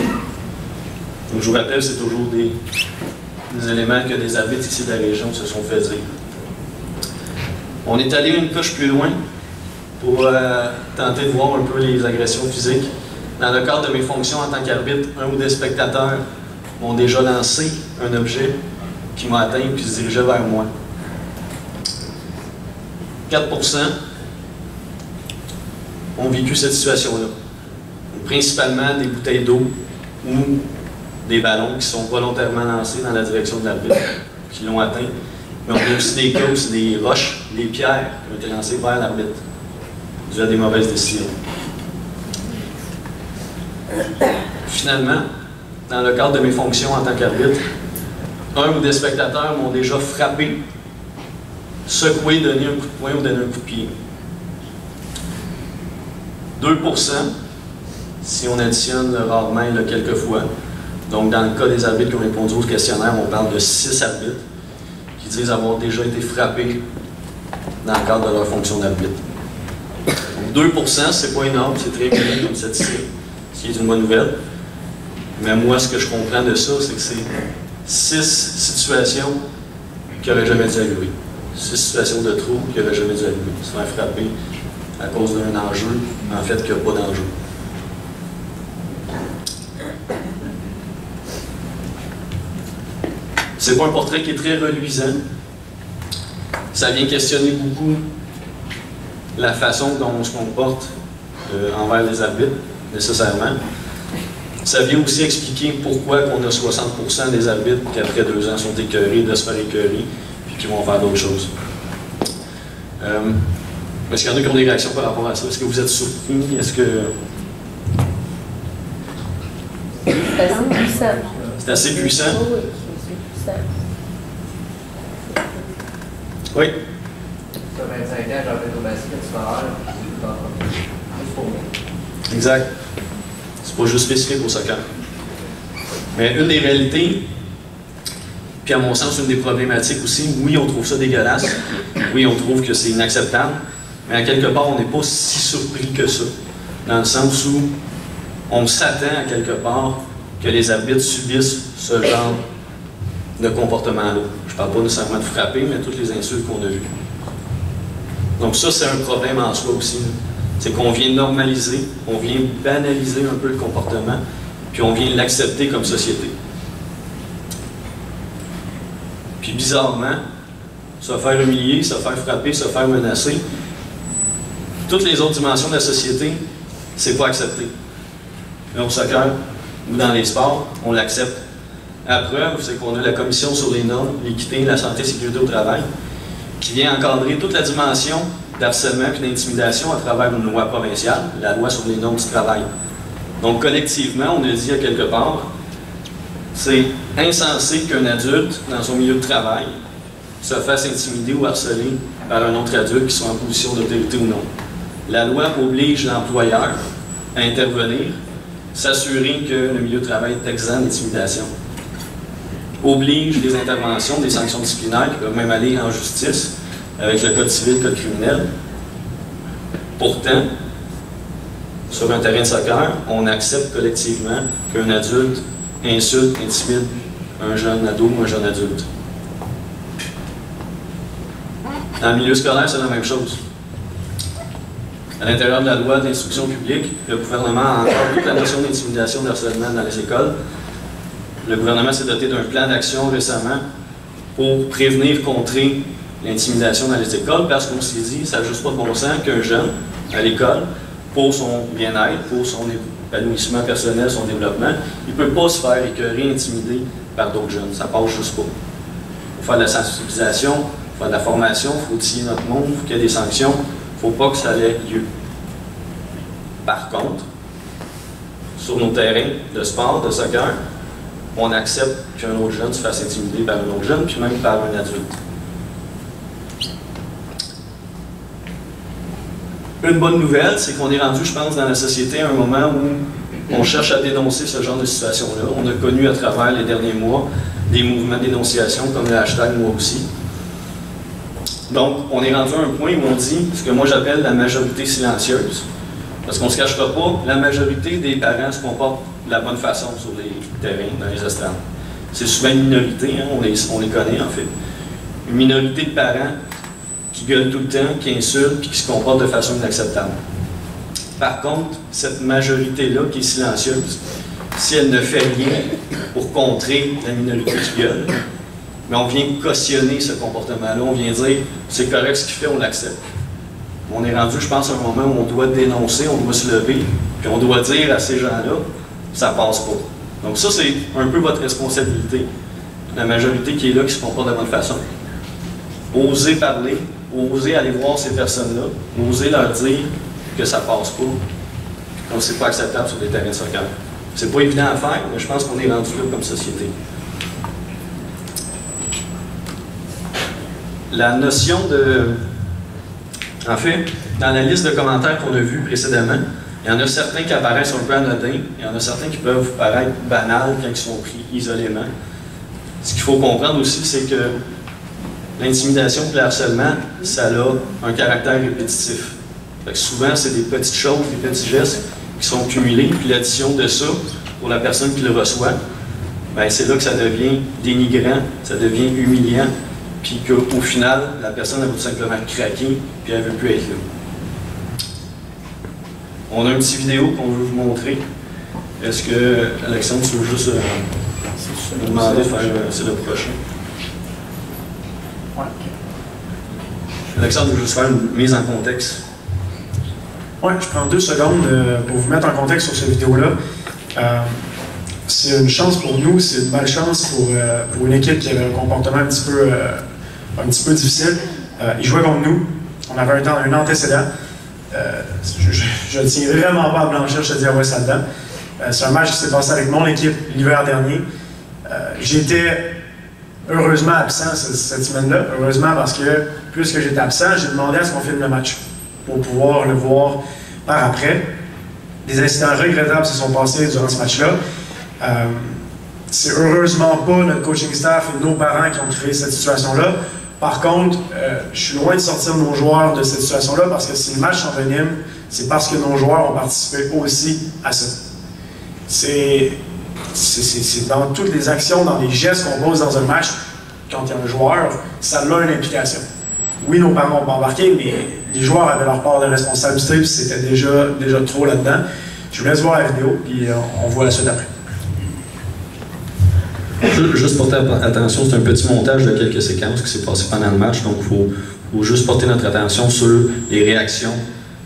Donc je vous rappelle, c'est toujours des éléments que des arbitres ici de la région se sont fait dire. On est allé une coche plus loin pour tenter de voir un peu les agressions physiques. Dans le cadre de mes fonctions en tant qu'arbitre, un ou des spectateurs m'ont déjà lancé un objet qui m'a atteint puis se dirigeait vers moi. 4% ont vécu cette situation-là. Principalement des bouteilles d'eau ou des ballons qui sont volontairement lancés dans la direction de l'arbitre, qui l'ont atteint. Mais on a aussi des cas où c'est des roches, des pierres qui ont été lancées vers l'arbitre, dû à des mauvaises décisions. Finalement, dans le cadre de mes fonctions en tant qu'arbitre, un ou des spectateurs m'ont déjà frappé, secoué, donné un coup de poing ou donné un coup de pied. 2%, si on additionne rarement le quelques fois. Donc, dans le cas des arbitres qui ont répondu au questionnaire, on parle de 6 arbitres qui disent avoir déjà été frappés dans le cadre de leur fonction d'arbitre. Donc, 2%, c'est pas énorme, c'est très bien comme statistique, ce qui est une bonne nouvelle. Mais moi, ce que je comprends de ça, c'est que c'est 6 situations qui n'auraient jamais dû arriver. 6 situations de trou qui n'auraient jamais dû arriver. Se faire frapper à cause d'un enjeu, en fait, qu'il n'y a pas d'enjeu. C'est pas un portrait qui est très reluisant. Ça vient questionner beaucoup la façon dont on se comporte envers les arbitres, nécessairement. Ça vient aussi expliquer pourquoi on a 60% des arbitres qui, après 2 ans, sont écœurés de se faire écœurer puis qui vont faire d'autres choses. Est-ce qu'il y en a qui ont des réactions par rapport à ça? Est-ce que vous êtes surpris? Est-ce que... C'est assez puissant. C'est assez puissant? Oui, c'est puissant. Oui. Ça fait 25 ans, j'en fais au basket, tu vas juste pour moi. Exact. C'est pas juste spécifique au soccer. Mais une des réalités, puis à mon sens, une des problématiques aussi, oui, on trouve ça dégueulasse, oui, on trouve que c'est inacceptable, mais à quelque part, on n'est pas si surpris que ça. Dans le sens où on s'attend à quelque part que les arbitres subissent ce genre de comportement-là. Je ne parle pas nécessairement de frapper, mais toutes les insultes qu'on a vues. Donc ça, c'est un problème en soi aussi. C'est qu'on vient normaliser, on vient banaliser un peu le comportement, puis on vient l'accepter comme société. Puis bizarrement, se faire humilier, se faire frapper, se faire menacer, toutes les autres dimensions de la société, c'est pas accepté. Mais au soccer ou dans les sports, on l'accepte. La preuve, c'est qu'on a la Commission sur les normes, l'équité, la santé et la sécurité au travail, qui vient encadrer toute la dimension d'harcèlement et d'intimidation à travers une loi provinciale, la loi sur les normes du travail. Donc, collectivement, on a dit à quelque part, c'est insensé qu'un adulte, dans son milieu de travail, se fasse intimider ou harceler par un autre adulte qui soit en position d'autorité ou non. La loi oblige l'employeur à intervenir, s'assurer que le milieu de travail est exempt d'intimidation. Oblige des interventions, des sanctions disciplinaires qui peuvent même aller en justice avec le code civil, le code criminel. Pourtant, sur un terrain de soccer, on accepte collectivement qu'un adulte insulte, intimide un jeune ado ou un jeune adulte. Dans le milieu scolaire, c'est la même chose. À l'intérieur de la loi d'instruction publique, le gouvernement a encore toute la notion d'intimidation et d'harcèlement dans les écoles. Le gouvernement s'est doté d'un plan d'action récemment pour prévenir, contrer l'intimidation dans les écoles parce qu'on s'est dit, ça n'a juste pas de bon sens qu'un jeune, à l'école, pour son bien-être, pour son épanouissement personnel, son développement, il ne peut pas se faire écœurer, intimider par d'autres jeunes. Ça passe juste pas. Il faut faire de la sensibilisation, il faut faire de la formation, il faut outiller notre monde, il faut qu'il y ait des sanctions. Il ne faut pas que ça ait lieu. Par contre, sur nos terrains de sport, de soccer, on accepte qu'un autre jeune se fasse intimider par un autre jeune, puis même par un adulte. Une bonne nouvelle, c'est qu'on est rendu, je pense, dans la société à un moment où on cherche à dénoncer ce genre de situation-là. On a connu à travers les derniers mois des mouvements de dénonciation comme le hashtag Moi aussi. Donc, on est rendu à un point où on dit ce que moi j'appelle la majorité silencieuse. Parce qu'on ne se cachera pas, la majorité des parents se comportent de la bonne façon sur les terrains, dans les estrades. C'est souvent une minorité, hein, on les connaît en fait. Une minorité de parents qui gueulent tout le temps, qui insultent, puis qui se comportent de façon inacceptable. Par contre, cette majorité-là, qui est silencieuse, si elle ne fait rien pour contrer la minorité qui gueule, mais on vient cautionner ce comportement-là, on vient dire c'est correct ce qu'il fait, on l'accepte. On est rendu, je pense, à un moment où on doit dénoncer, on doit se lever, puis on doit dire à ces gens-là, ça passe pas. Donc ça, c'est un peu votre responsabilité. La majorité qui est là, qui se comporte de la bonne façon. Osez parler, osez aller voir ces personnes-là, osez leur dire que ça passe pas, que c'est pas acceptable sur des terrains de soccer. C'est pas évident à faire, mais je pense qu'on est rendu là comme société. La notion de... En fait, dans la liste de commentaires qu'on a vus précédemment, il y en a certains qui apparaissent un peu anodins, il y en a certains qui peuvent paraître banals quand ils sont pris isolément. Ce qu'il faut comprendre aussi, c'est que l'intimidation et le harcèlement, ça a un caractère répétitif. Fait que souvent, c'est des petites choses, des petits gestes qui sont cumulés, puis l'addition de ça, pour la personne qui le reçoit, ben, c'est là que ça devient dénigrant, ça devient humiliant, puis qu'au final, la personne elle va tout simplement craquer, puis elle ne veut plus être là. On a une petite vidéo qu'on veut vous montrer. Est-ce que, Alexandre, tu veux juste nous demander de faire c'est le prochain? Ouais. Alexandre, je veux juste faire une mise en contexte. Oui, je prends 2 secondes pour vous mettre en contexte sur cette vidéo-là. C'est une chance pour nous, c'est une malchance pour une équipe qui avait un comportement un petit peu difficile. Ils jouaient contre nous, on avait un antécédent. Je ne tiens vraiment pas à blanchir, je te dis ouais ça dedans. C'est un match qui s'est passé avec mon équipe l'hiver dernier. J'étais heureusement absent cette semaine-là, heureusement parce que puisque j'étais absent, j'ai demandé à ce qu'on filme le match pour pouvoir le voir par après. Des incidents regrettables se sont passés durant ce match-là. C'est heureusement pas notre coaching staff et nos parents qui ont créé cette situation-là. Par contre, je suis loin de sortir nos joueurs de cette situation-là parce que si le match s'envenime, c'est parce que nos joueurs ont participé aussi à ça. C'est dans toutes les actions, dans les gestes qu'on pose dans un match, quand il y a un joueur, ça a une implication. Oui, nos parents n'ont pas embarqué, mais les joueurs avaient leur part de responsabilité, puis c'était déjà trop là-dedans. Je vous laisse voir la vidéo, puis on voit la suite après. Juste porter attention, c'est un petit montage de quelques séquences qui s'est passé pendant le match, donc il faut juste porter notre attention sur les réactions.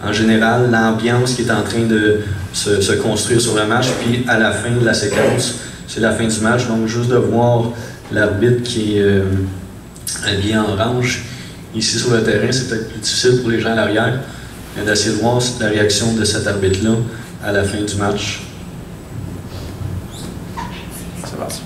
En général, l'ambiance qui est en train de se construire sur le match, puis à la fin de la séquence, c'est la fin du match, donc juste de voir l'arbitre qui est habillé en orange ici sur le terrain, c'est peut-être plus difficile pour les gens à l'arrière, mais d'essayer de voir la réaction de cet arbitre-là à la fin du match. C'est parti.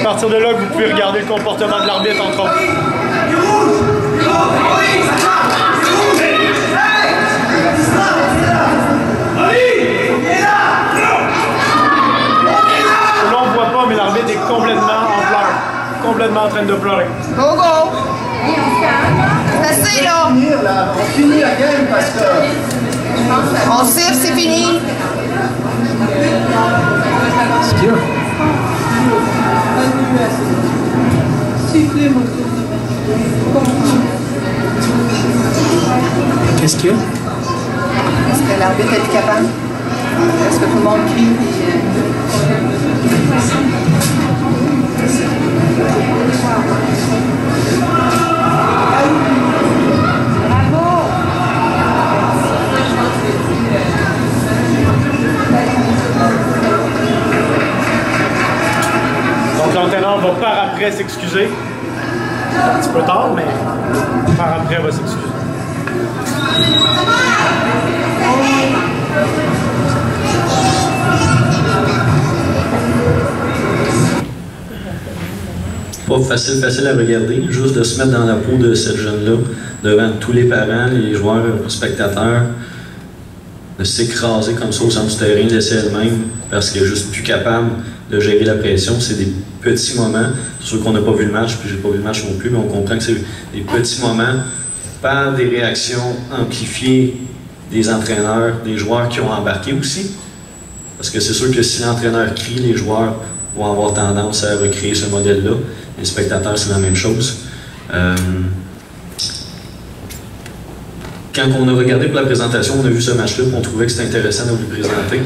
partir de là que vous pouvez regarder le comportement de l'arbitre, entre autres. Là, on ne voit pas, mais l'arbitre est complètement en pleurs. Complètement en train de pleurer. Go, go! C'est assez, là! On finit la game parce que... On siffle, c'est fini! Qu'est-ce qu'il y a? Qu'est-ce qu'il y a? Est-ce que l'arbitre est capable? Est-ce que tout le monde crie? Donc l'entraîneur va par après s'excuser. Un petit peu tard, mais par après va s'excuser. Pas facile à regarder, juste de se mettre dans la peau de cette jeune-là, devant tous les parents, les joueurs, les spectateurs, de s'écraser comme ça au centre du terrain, de laisser elle-même, parce qu'elle est juste plus capable de gérer la pression. C'est des petits moments, c'est sûr qu'on n'a pas vu le match, puis j'ai pas vu le match non plus, mais on comprend que c'est des petits moments par des réactions amplifiées des entraîneurs, des joueurs qui ont embarqué aussi. Parce que c'est sûr que si l'entraîneur crie, les joueurs vont avoir tendance à recréer ce modèle-là. Les spectateurs, c'est la même chose. Quand on a regardé pour la présentation, on a vu ce match-là, on trouvait que c'était intéressant de vous le présenter.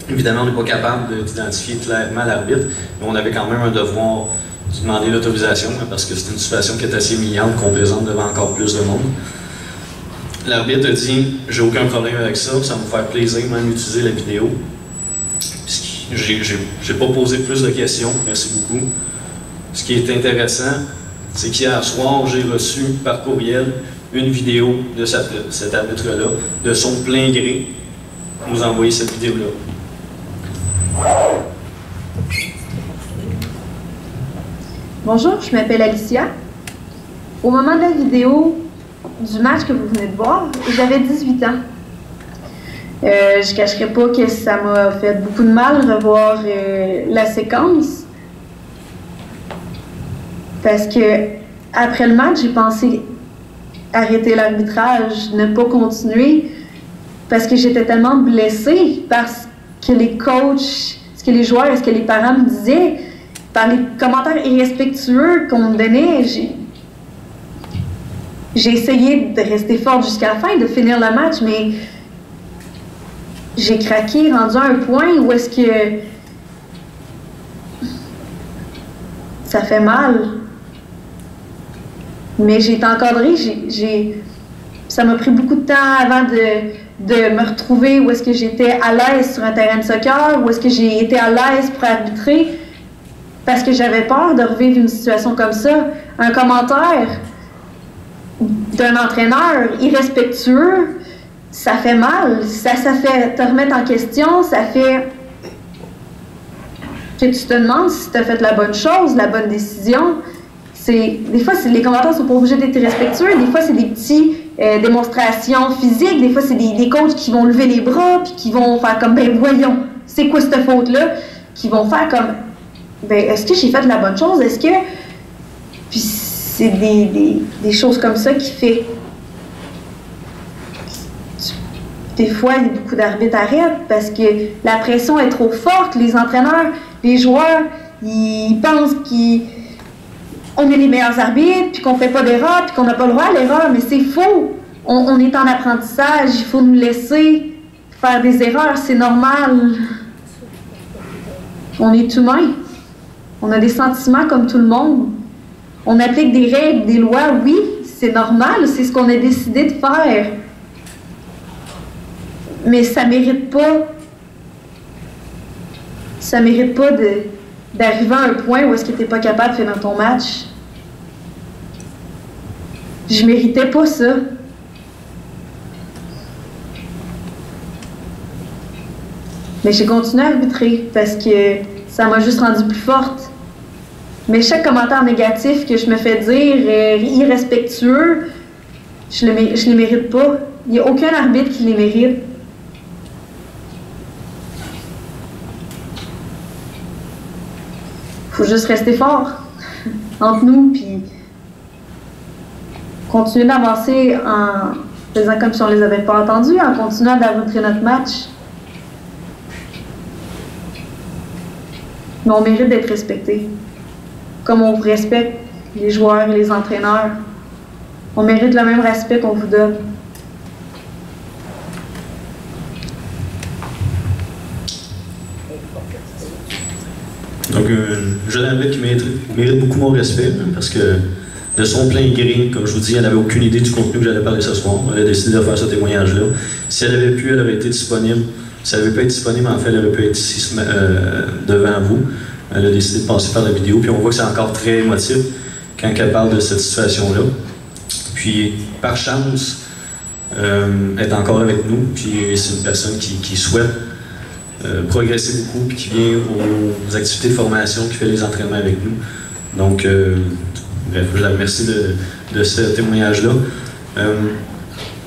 Évidemment, on n'est pas capable d'identifier clairement l'arbitre, mais on avait quand même un devoir de demander l'autorisation, parce que c'est une situation qui est assez humiliante, qu'on présente devant encore plus de monde. L'arbitre a dit « J'ai aucun problème avec ça, ça va me faire plaisir même d'utiliser la vidéo. » J'ai pas posé plus de questions, merci beaucoup. Ce qui est intéressant, c'est qu'hier soir, j'ai reçu par courriel une vidéo de cet arbitre-là, de son plein gré, nous envoyer cette vidéo-là. Bonjour, je m'appelle Alicia. Au moment de la vidéo du match que vous venez de voir, j'avais 18 ans. Je ne cacherai pas que ça m'a fait beaucoup de mal de revoir la séquence. Parce que après le match, j'ai pensé arrêter l'arbitrage, ne pas continuer, parce que j'étais tellement blessée par ce que les coachs, ce que les joueurs et ce que les parents me disaient, par les commentaires irrespectueux qu'on me donnait. J'ai essayé de rester forte jusqu'à la fin, de finir le match, mais j'ai craqué, rendu à un point où est-ce que ça fait mal. Mais j'ai été encadrée, ça m'a pris beaucoup de temps avant de me retrouver où est-ce que j'étais à l'aise sur un terrain de soccer, où est-ce que j'ai été à l'aise pour arbitrer, parce que j'avais peur de revivre une situation comme ça. Un commentaire d'un entraîneur irrespectueux, ça fait mal, ça fait te remettre en question, ça fait que tu te demandes si tu as fait la bonne chose, la bonne décision. Des fois, les commentaires sont pas obligés d'être irrespectueux, des fois c'est des petites démonstrations physiques, des fois c'est des coachs qui vont lever les bras puis qui vont faire comme, ben voyons, c'est quoi cette faute-là, qui vont faire comme, ben est-ce que j'ai fait la bonne chose, est-ce que... Puis c'est des choses comme ça qui fait... Des fois, il y a beaucoup d'arbitres arrêtent parce que la pression est trop forte, les entraîneurs, les joueurs, ils pensent qu'on est les meilleurs arbitres, puis qu'on fait pas d'erreur, puis qu'on n'a pas le droit à l'erreur, mais c'est faux. On est en apprentissage, il faut nous laisser faire des erreurs, c'est normal. On est humain. On a des sentiments comme tout le monde. On applique des règles, des lois, oui, c'est normal, c'est ce qu'on a décidé de faire. Mais ça mérite pas d'arriver à un point où est-ce que tu n'es pas capable de faire dans ton match. Je méritais pas ça. Mais j'ai continué à arbitrer parce que ça m'a juste rendue plus forte. Mais chaque commentaire négatif que je me fais dire, irrespectueux, je les mérite pas. Il n'y a aucun arbitre qui les mérite. Faut juste rester fort entre nous, puis continuer d'avancer en faisant comme si on les avait pas entendus, en continuant d'arbitrer notre match. Mais on mérite d'être respecté. Comme on vous respecte, les joueurs et les entraîneurs. On mérite le même respect qu'on vous donne. Donc, un jeune arbitre qui mérite beaucoup mon respect, hein, parce que de son plein gré, comme je vous dis, elle n'avait aucune idée du contenu que j'allais parler ce soir. Elle a décidé de faire ce témoignage-là. Si elle avait pu, elle aurait été disponible. Si elle n'avait pas été disponible, en fait, elle aurait pu être ici devant vous. Elle a décidé de passer par la vidéo, puis on voit que c'est encore très émotif quand elle parle de cette situation-là. Puis, par chance, elle est encore avec nous, puis c'est une personne qui souhaite progresser beaucoup, puis qui vient aux activités de formation, qui fait les entraînements avec nous. Donc, bref, je la remercie de ce témoignage-là.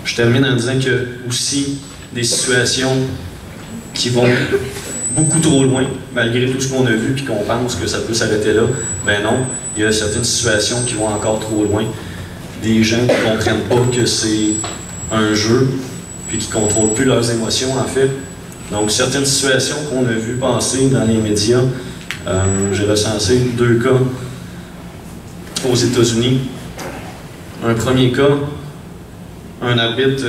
Je termine en disant que aussi des situations qui vont beaucoup trop loin, malgré tout ce qu'on a vu, puis qu'on pense que ça peut s'arrêter là, ben non, il y a certaines situations qui vont encore trop loin. Des gens qui ne comprennent pas que c'est un jeu, puis qui ne contrôlent plus leurs émotions, en fait. Donc, certaines situations qu'on a vues passer dans les médias, j'ai recensé 2 cas aux États-Unis. Un premier cas, un arbitre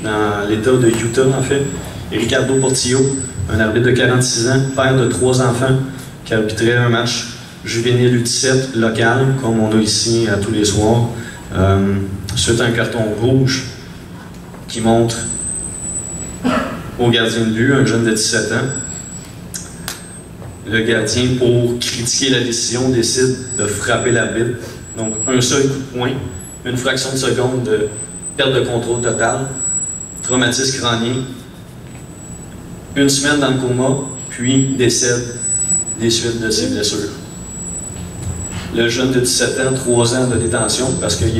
dans l'État de Utah, en fait, Ricardo Portillo, un arbitre de 46 ans, père de 3 enfants, qui arbitrait un match juvénile U17 local, comme on a ici à tous les soirs, suite à un carton rouge qui montre au gardien de but, un jeune de 17 ans. Le gardien, pour critiquer la décision, décide de frapper l'arbitre. Donc, un seul coup de poing, une fraction de seconde de perte de contrôle totale, traumatisme crânien, 1 semaine dans le coma, puis décède des suites de ses blessures. Le jeune de 17 ans, 3 ans de détention parce qu'il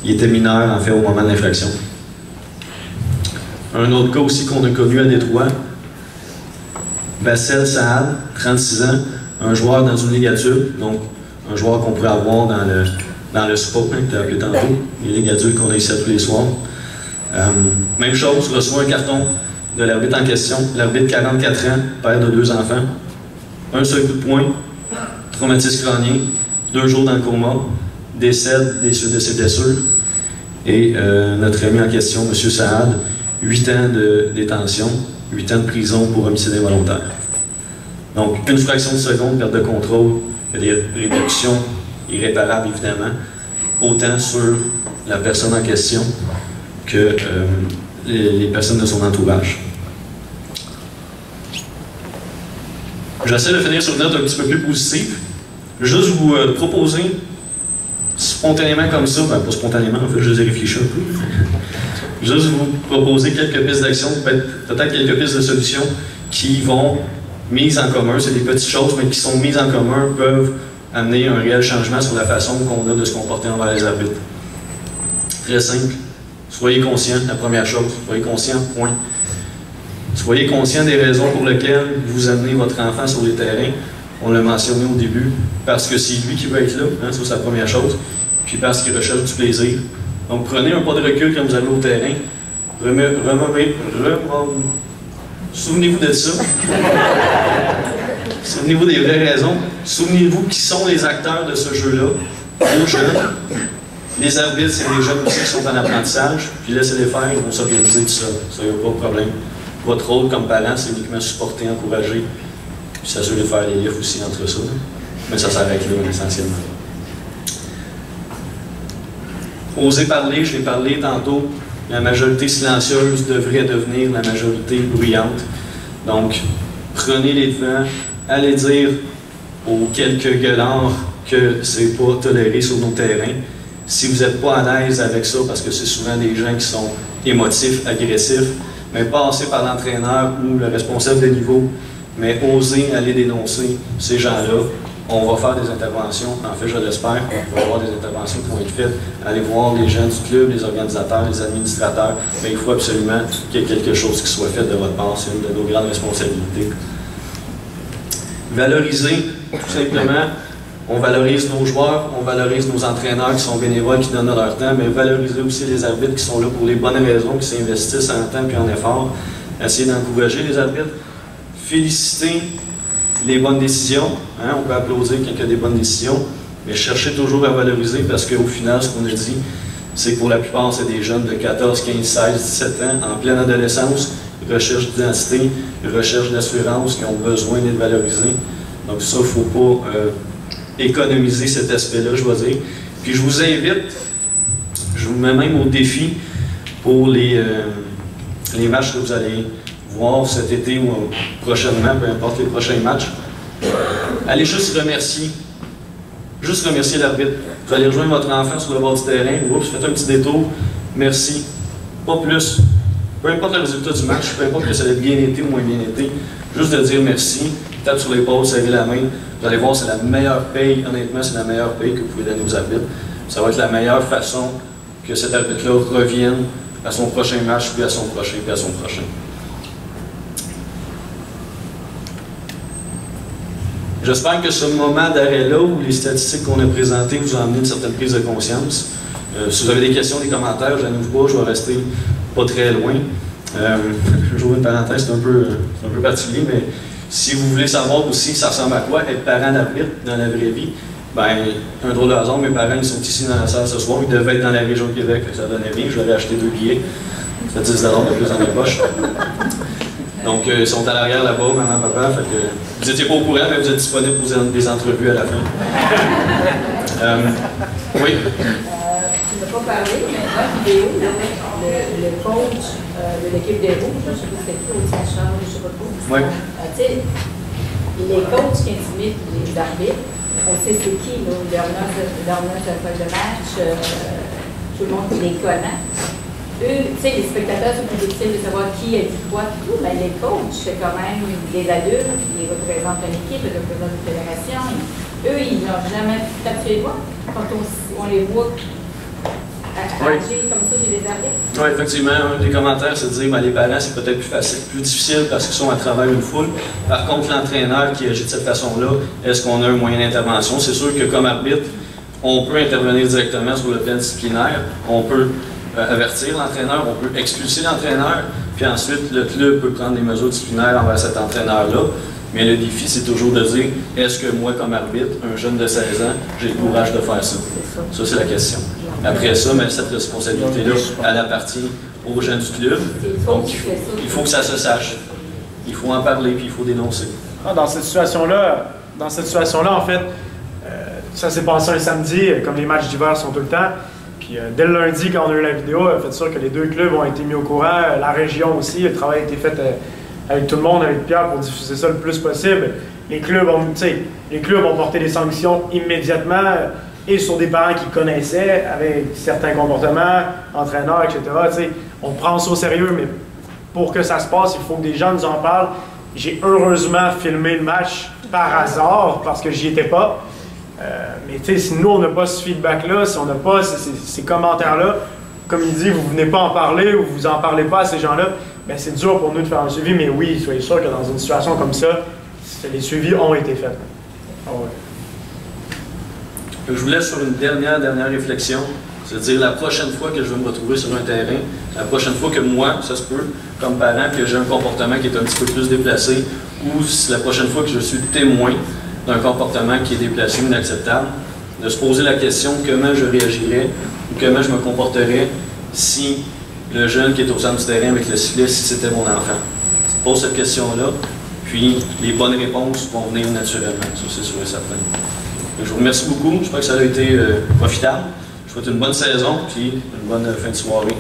était mineur, en fait, au moment de l'infraction. Un autre cas aussi qu'on a connu à Détroit, Bassel Saad, 36 ans, un joueur dans une ligue adulte, donc un joueur qu'on pourrait avoir dans le SPA, hein, que tu as appelé tantôt, les ligues adultes qu'on a ici à tous les soirs. Même chose, reçoit un carton de l'arbitre en question, l'arbitre 44 ans, père de 2 enfants, un seul coup de poing, traumatisme crânien, 2 jours dans le coma, décède des suites de ses blessures, et notre ami en question, M. Saad, 8 ans de détention, 8 ans de prison pour homicide involontaire. Donc, une fraction de seconde, perte de contrôle, il y a des répercussions irréparables, évidemment, autant sur la personne en question que les personnes de son entourage. J'essaie de finir sur une note un petit peu plus positive. Juste vous proposer, spontanément comme ça, ben pas spontanément, en fait, je les ai réfléchis un peu. Juste vous proposer quelques pistes d'action, peut-être quelques pistes de solutions qui vont, mises en commun, c'est des petites choses, mais qui sont mises en commun, peuvent amener un réel changement sur la façon qu'on a de se comporter envers les arbitres. Très simple. Soyez conscient, la première chose. Soyez conscient, point. Soyez conscient des raisons pour lesquelles vous amenez votre enfant sur les terrains. On l'a mentionné au début, parce que c'est lui qui veut être là, hein, c'est sa première chose, puis parce qu'il recherche du plaisir. Donc prenez un pas de recul quand vous allez au terrain, souvenez-vous de ça, souvenez-vous des vraies raisons, souvenez-vous qui sont les acteurs de ce jeu-là, aux jeunes. Les arbitres, c'est les jeunes aussi qui sont en apprentissage, puis laissez-les faire, ils vont s'organiser tout ça, ça n'y a pas de problème. Votre rôle comme parent, c'est uniquement supporter, encourager, puis s'assurer de faire les livres aussi entre ça. Mais ça s'arrête là, essentiellement. Oser parler, je l'ai parlé tantôt, la majorité silencieuse devrait devenir la majorité bruyante. Donc, prenez les devants, allez dire aux quelques gueulards que c'est pas toléré sur nos terrains. Si vous n'êtes pas à l'aise avec ça, parce que c'est souvent des gens qui sont émotifs, agressifs, mais passez par l'entraîneur ou le responsable de niveau, mais oser aller dénoncer ces gens-là. On va faire des interventions, en fait je l'espère, on va avoir des interventions qui vont être faites, aller voir les gens du club, les organisateurs, les administrateurs, mais il faut absolument qu'il y ait quelque chose qui soit fait de votre part, c'est une de nos grandes responsabilités. Valoriser, tout simplement, on valorise nos joueurs, on valorise nos entraîneurs qui sont bénévoles, qui donnent leur temps, mais valoriser aussi les arbitres qui sont là pour les bonnes raisons, qui s'investissent en temps et en effort, essayer d'encourager les arbitres, féliciter les bonnes décisions, hein, on peut applaudir quand il y a des bonnes décisions, mais chercher toujours à valoriser parce qu'au final, ce qu'on a dit, c'est que pour la plupart, c'est des jeunes de 14, 15, 16, 17 ans, en pleine adolescence, recherche d'identité, recherche d'assurance, qui ont besoin d'être valorisés. Donc ça, il ne faut pas économiser cet aspect-là, je dois dire. Puis je vous invite, je vous mets même au défi pour les matchs que vous allez voir cet été ou prochainement, peu importe les prochains matchs. Allez juste remercier. Juste remercier l'arbitre. Vous allez rejoindre votre enfant sur le bord du terrain. Oups, faites un petit détour. Merci. Pas plus. Peu importe le résultat du match, peu importe que ça ait bien été ou moins bien été, juste de dire merci, tape sur l'épaule, serrer la main. Vous allez voir, c'est la meilleure paye, honnêtement, c'est la meilleure paye que vous pouvez donner aux arbitres. Ça va être la meilleure façon que cet arbitre-là revienne à son prochain match, puis à son prochain, puis à son prochain. J'espère que ce moment d'arrêt-là, où les statistiques qu'on a présentées vous ont amené une certaine prise de conscience. Si vous avez des questions, des commentaires, je n'ouvre pas, je vais rester pas très loin. Je vous ouvre une parenthèse, c'est un peu particulier, mais si vous voulez savoir aussi ça ressemble à quoi être parent d'arbitre dans la vraie vie, ben, un drôle de hasard, mes parents ils sont ici dans la salle ce soir, ils devaient être dans la région de Québec, ça donnait bien, je leur ai acheté 2 billets, ça fait 10 $ de plus dans mes poches. Donc, ils sont à l'arrière là-bas, maman, papa. Fait que, vous n'étiez pas au courant, mais vous êtes disponible pour des entrevues à la fin. Oui? Tu n'as pas parlé, mais dans la vidéo, le coach de l'équipe des Rouges, je ne sais pas si c'était qui, au Saint-Charles, je ne sais pas trop. Oui. Tu sais, les coachs qui intimident les arbitres, on sait c'est qui, là, l'ordonnance de feuille de match, tout le monde qui les connaît. Eux, tu sais, les spectateurs sont plus difficiles de savoir qui a dit quoi et tout, mais les coachs, c'est quand même des adultes, ils représentent une équipe, ils représentent une fédération. Eux, ils n'ont jamais tapé les doigts quand on les voit agir comme ça chez les arbitres. Oui, effectivement, un des commentaires, c'est de dire que les parents, c'est peut-être plus facile, plus difficile parce qu'ils sont à travers une foule. Par contre, l'entraîneur qui agit de cette façon-là, est-ce qu'on a un moyen d'intervention? C'est sûr que comme arbitre, on peut intervenir directement sur le plan disciplinaire, on peut avertir l'entraîneur, on peut expulser l'entraîneur, puis ensuite le club peut prendre des mesures disciplinaires envers cet entraîneur-là. Mais le défi, c'est toujours de dire, est-ce que moi, comme arbitre, un jeune de 16 ans, j'ai le courage de faire ça? Ça, c'est la question. Après ça, mais cette responsabilité-là, elle appartient aux jeunes du club. Donc, il faut que ça se sache. Il faut en parler, puis il faut dénoncer. Dans cette situation-là, en fait, ça s'est passé un samedi, comme les matchs d'hiver sont tout le temps. Puis dès le lundi, quand on a eu la vidéo, faites sûr que les 2 clubs ont été mis au courant, la région aussi, le travail a été fait avec tout le monde, avec Pierre, pour diffuser ça le plus possible. Les clubs ont porté des sanctions immédiatement et sur des parents qui connaissaient, avec certains comportements, entraîneurs, etc. T'sais, on prend ça au sérieux, mais pour que ça se passe, il faut que des gens nous en parlent. J'ai heureusement filmé le match par hasard, parce que j'y étais pas. Mais tu sais, si nous, on n'a pas ce feedback-là, si on n'a pas ces commentaires-là, comme il dit, vous ne venez pas en parler ou vous en parlez pas à ces gens-là, ben c'est dur pour nous de faire un suivi, mais oui, soyez sûr que dans une situation comme ça, les suivis ont été faits. Oh, ouais. Je vous laisse sur une dernière réflexion, c'est-à-dire la prochaine fois que je vais me retrouver sur un terrain, la prochaine fois que moi, ça se peut, comme parent, que j'ai un comportement qui est un petit peu plus déplacé, ou la prochaine fois que je suis témoin d'un comportement qui est déplacé ou inacceptable, de se poser la question comment je réagirais ou comment je me comporterais si le jeune qui est au centre du terrain avec le sifflet, si c'était mon enfant. Tu te poses cette question-là, puis les bonnes réponses vont venir naturellement, ça c'est sûr et certain. Je vous remercie beaucoup, j'espère que ça a été profitable. Je vous souhaite une bonne saison, puis une bonne fin de soirée.